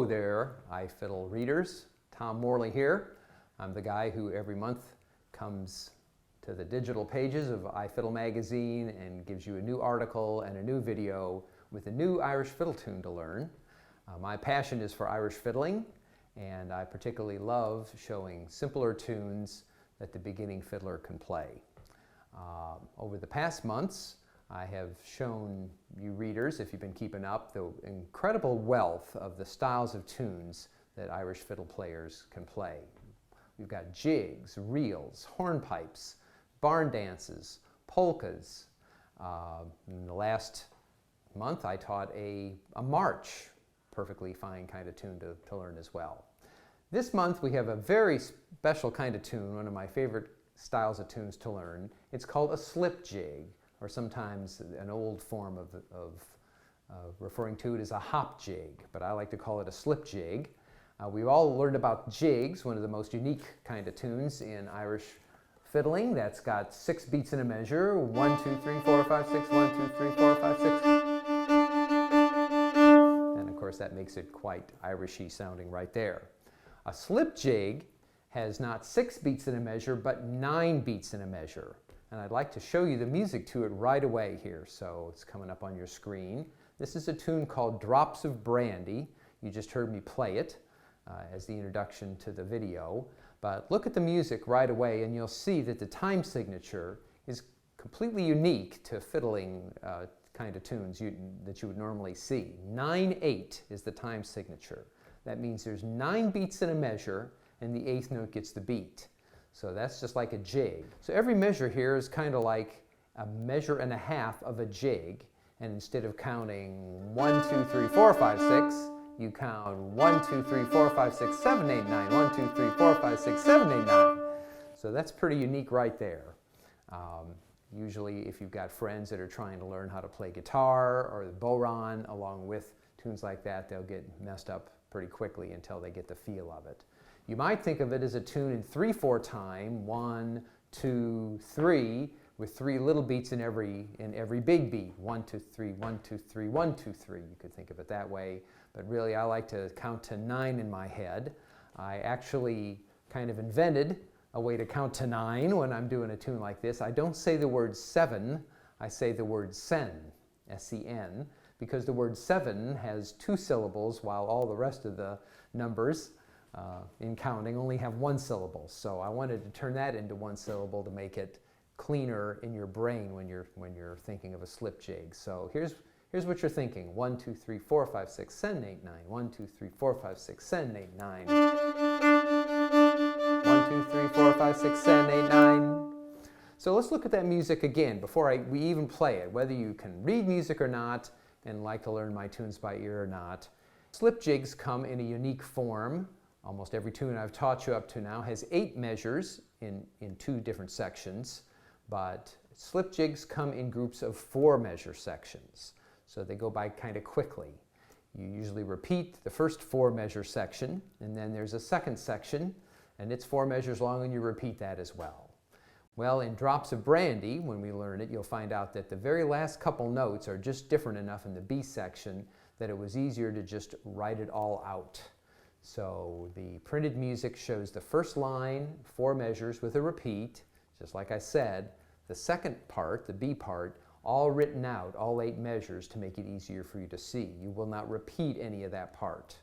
Hello there, Ifiddle readers. Tom Morley here. I'm the guy who every month comes to the digital pages of Ifiddle Magazine and gives you a new article and a new video with a new Irish fiddle tune to learn. My passion is for Irish fiddling, and I particularly love showing simpler tunes that the beginning fiddler can play. Over the past months, I have shown you readers, if you've been keeping up, the incredible wealth of the styles of tunes that Irish fiddle players can play. We've got jigs, reels, hornpipes, barn dances, polkas. In the last month I taught a march, perfectly fine kind of tune to learn as well. This month we have a very special kind of tune, one of my favorite styles of tunes to learn. It's called a slip jig, or sometimes an old form of referring to it as a hop jig, but I like to call it a slip jig. We've all learned about jigs, one of the most unique kind of tunes in Irish fiddling. That's got 6 beats in a measure, 1, 2, 3, 4, 5, 6, 1, 2, 3, 4, 5, 6. And of course that makes it quite Irishy sounding right there. A slip jig has not 6 beats in a measure, but 9 beats in a measure. And I'd like to show you the music to it right away here. So it's coming up on your screen. This is a tune called Drops of Brandy. You just heard me play it as the introduction to the video. But look at the music right away and you'll see that the time signature is completely unique to fiddling kind of tunes that you would normally see. 9/8 is the time signature. That means there's 9 beats in a measure and the 8th note gets the beat. So that's just like a jig. So every measure here is kind of like a measure and a half of a jig. And instead of counting 1, 2, 3, 4, 5, 6, you count 1, 2, 3, 4, 5, 6, 7, 8, 9. 1, 2, 3, 4, 5, 6, 7, 8, 9. So that's pretty unique right there. Usually if you've got friends that are trying to learn how to play guitar or the bodhrán along with tunes like that, they'll get messed up pretty quickly until they get the feel of it. You might think of it as a tune in 3/4 time, 1, 2, 3, with 3 little beats in every big beat. 1, 2, 3, 1, 2, 3, 1, 2, 3. You could think of it that way, but really I like to count to 9 in my head. I actually kind of invented a way to count to 9 when I'm doing a tune like this. I don't say the word 7, I say the word sen, S-E-N, because the word 7 has 2 syllables while all the rest of the numbers in counting only have 1 syllable. So I wanted to turn that into 1 syllable to make it cleaner in your brain when you're thinking of a slip jig. So here's what you're thinking. 1, 2, 3, 4, 5, 6, 7, 8, 9. 1, 2, 3, 4, 5, 6, 7, 8, 9. 1, 2, 3, 4, 5, 6, 7, 8, 9. So let's look at that music again before we even play it, whether you can read music or not and like to learn my tunes by ear or not. Slip jigs come in a unique form. Almost every tune I've taught you up to now has 8 measures in 2 different sections, but slip jigs come in groups of 4 measure sections. So they go by kind of quickly. You usually repeat the first 4 measure section, and then there's a second section, and it's 4 measures long, and you repeat that as well. Well, in Drops of Brandy, when we learn it, you'll find out that the very last couple notes are just different enough in the B section that it was easier to just write it all out. So the printed music shows the first line, 4 measures with a repeat, just like I said. The second part, the B part, all written out, all 8 measures to make it easier for you to see. You will not repeat any of that part.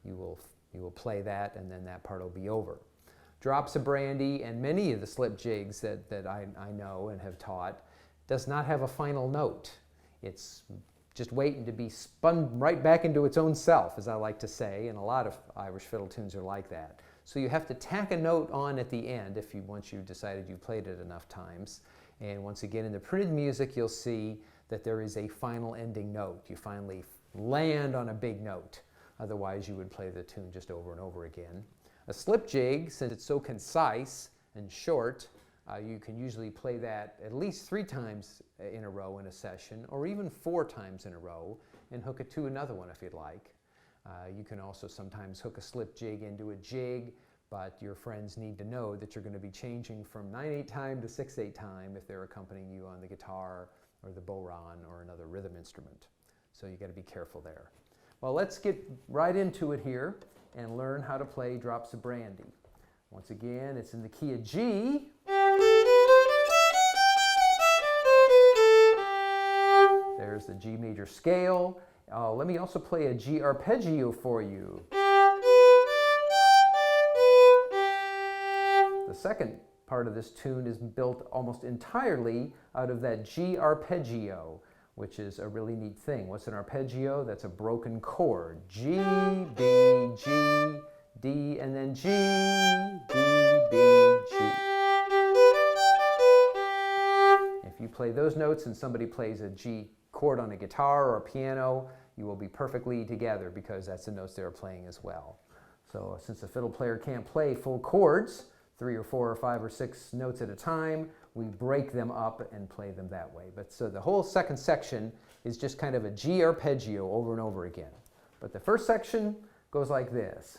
You will play that and then that part will be over. Drops of Brandy and many of the slip jigs that I know and have taught does not have a final note. It's just waiting to be spun right back into its own self, as I like to say, and a lot of Irish fiddle tunes are like that. So you have to tack a note on at the end once you've decided you've played it enough times. And once again, in the printed music, you'll see that there is a final ending note. You finally land on a big note. Otherwise, you would play the tune just over and over again. A slip jig, since it's so concise and short, you can usually play that at least 3 times in a row in a session, or even 4 times in a row, and hook it to another one if you'd like. You can also sometimes hook a slip jig into a jig, but your friends need to know that you're going to be changing from 9/8 time to 6/8 time if they're accompanying you on the guitar or the bodhrán or another rhythm instrument. So you got to be careful there. Well, let's get right into it here and learn how to play Drops of Brandy. Once again, it's in the key of G. There's the G major scale. Let me also play a G arpeggio for you. The second part of this tune is built almost entirely out of that G arpeggio, which is a really neat thing. What's an arpeggio? That's a broken chord. G, B, G, D, and then G, D, B, G. If you play those notes and somebody plays a G chord on a guitar or a piano, you will be perfectly together because that's the notes they're playing as well. So since a fiddle player can't play full chords, 3 or 4 or 5 or 6 notes at a time, we break them up and play them that way. But so the whole second section is just kind of a G arpeggio over and over again. But the first section goes like this.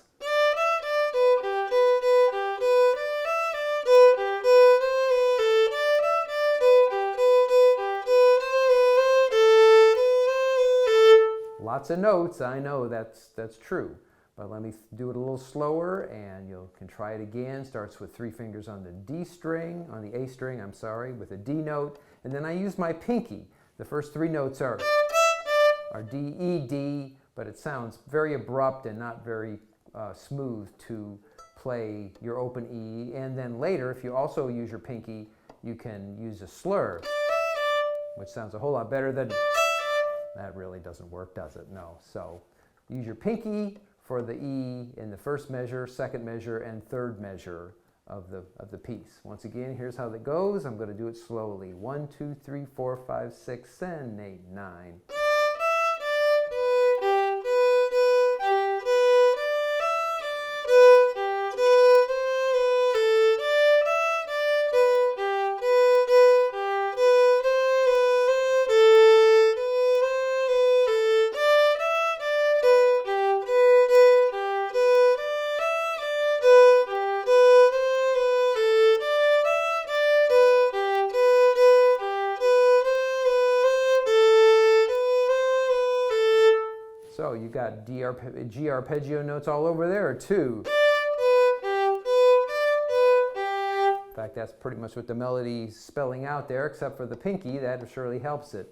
Lots of notes, I know that's true. But let me do it a little slower and you can try it again. Starts with 3 fingers on the D string, on the A string, I'm sorry, with a D note. And then I use my pinky. The first 3 notes are D, E, D, but it sounds very abrupt and not very smooth to play your open E. And then later, if you also use your pinky, you can use a slur, which sounds a whole lot better than... That really doesn't work, does it? No. So use your pinky for the E in the first measure, second measure, and third measure of the piece. Once again, here's how that goes. I'm going to do it slowly. 1, 2, 3, 4, 5, 6, 7, 8, 9. So you got G arpeggio notes all over there, or 2. In fact, that's pretty much what the melody's spelling out there, except for the pinky. That surely helps it.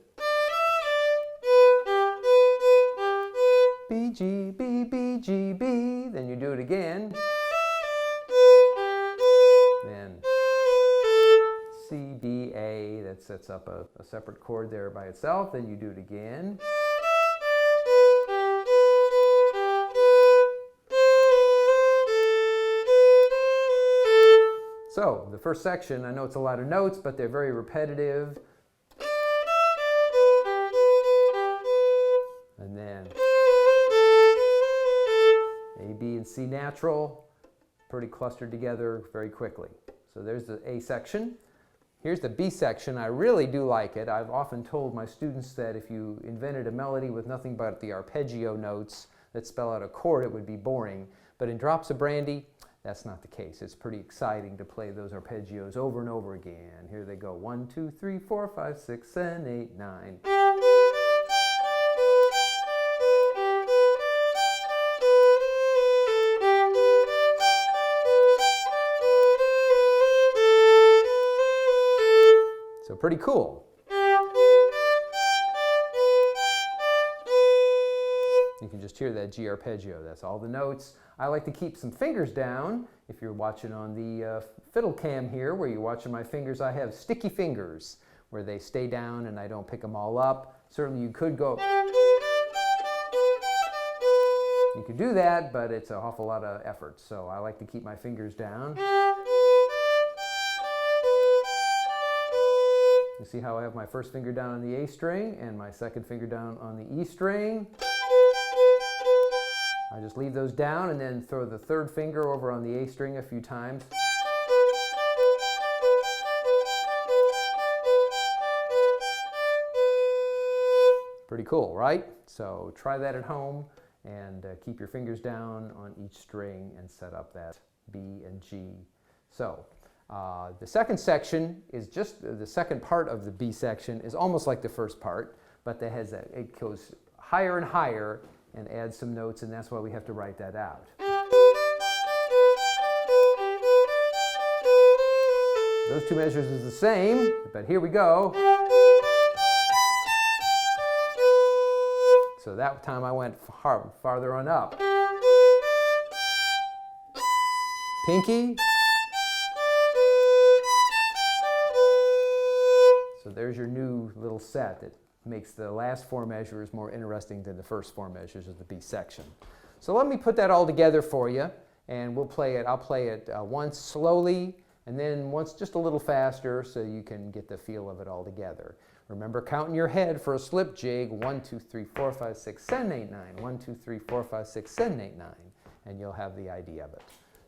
B, G, B, B, G, B. Then you do it again. Then C, B, A. That sets up a separate chord there by itself. Then you do it again. So, the first section, I know it's a lot of notes, but they're very repetitive. And then A, B, and C natural, pretty clustered together very quickly. So there's the A section. Here's the B section. I really do like it. I've often told my students that if you invented a melody with nothing but the arpeggio notes that spell out a chord, it would be boring. But in Drops of Brandy, that's not the case. It's pretty exciting to play those arpeggios over and over again. Here they go. 1, 2, 3, 4, 5, 6, 7, 8, 9. So pretty cool. You can just hear that G arpeggio. That's all the notes. I like to keep some fingers down. If you're watching on the fiddle cam here, where you're watching my fingers, I have sticky fingers where they stay down and I don't pick them all up. Certainly you could go... You could do that, but it's an awful lot of effort. So I like to keep my fingers down. You see how I have my first finger down on the A string and my second finger down on the E string. I just leave those down and then throw the third finger over on the A string a few times. Pretty cool, right? So try that at home and keep your fingers down on each string and set up that B and G. So the second section is just the second part of the B section is almost like the first part, but it goes higher and higher and add some notes, and that's why we have to write that out. Those two measures is the same, but here we go. So that time I went farther on up. Pinky. So there's your new little set that makes the last four measures more interesting than the first four measures of the B section. So let me put that all together for you, and we'll play it. I'll play it once slowly, and then once just a little faster so you can get the feel of it all together. Remember, count in your head for a slip jig: 1, 2, 3, 4, 5, 6, 7, 8, 9. 1, 2, 3, 4, 5, 6, 7, 8, 9. And you'll have the idea of it.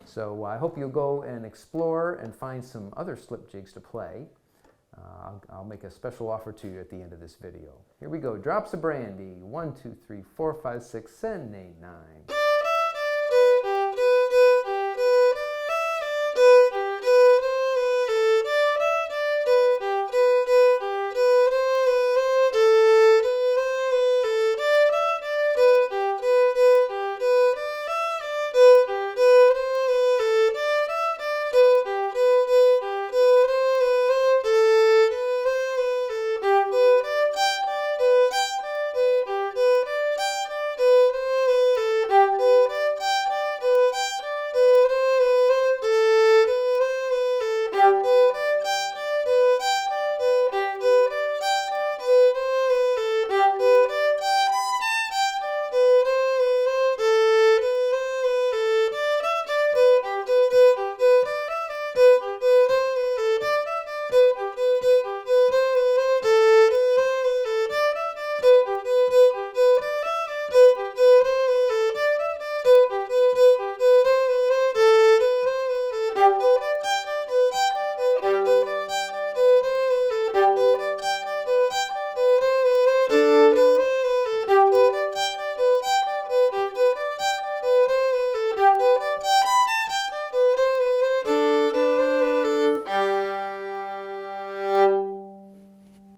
So I hope you'll go and explore and find some other slip jigs to play. I'll make a special offer to you at the end of this video. Here we go. Drops of Brandy. 1, 2, 3, 4, 5, 6, 7, 8, 9.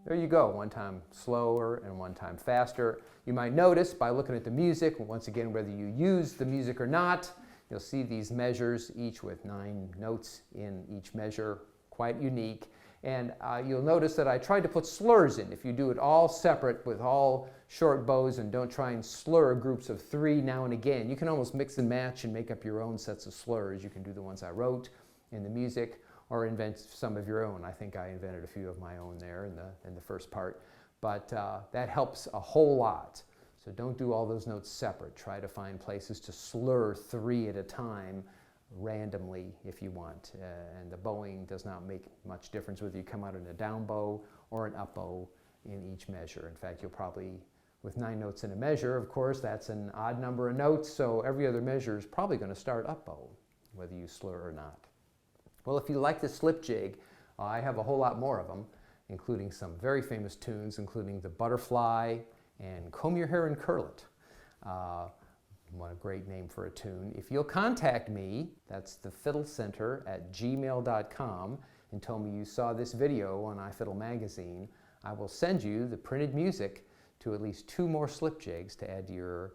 There you go, one time slower and one time faster. You might notice by looking at the music, once again, whether you use the music or not, you'll see these measures, each with 9 notes in each measure, quite unique. And you'll notice that I tried to put slurs in. If you do it all separate with all short bows and don't try and slur groups of 3 now and again, you can almost mix and match and make up your own sets of slurs. You can do the ones I wrote in the music, or invent some of your own. I think I invented a few of my own there in the first part. But that helps a whole lot. So don't do all those notes separate. Try to find places to slur 3 at a time randomly if you want. And the bowing does not make much difference whether you come out in a down bow or an up bow in each measure. In fact, you'll probably, with 9 notes in a measure, of course, that's an odd number of notes, so every other measure is probably going to start up bow, whether you slur or not. Well, if you like the slip jig, I have a whole lot more of them, including some very famous tunes, including the Butterfly and Comb Your Hair and Curl It. What a great name for a tune. If you'll contact me, that's thefiddlecenter@gmail.com, and tell me you saw this video on Ifiddle Magazine, I will send you the printed music to at least 2 more slip jigs to add to your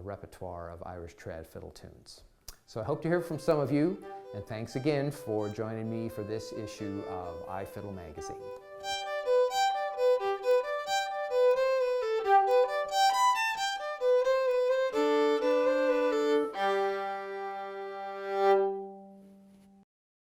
repertoire of Irish trad fiddle tunes. So I hope to hear from some of you, and thanks again for joining me for this issue of Ifiddle Magazine.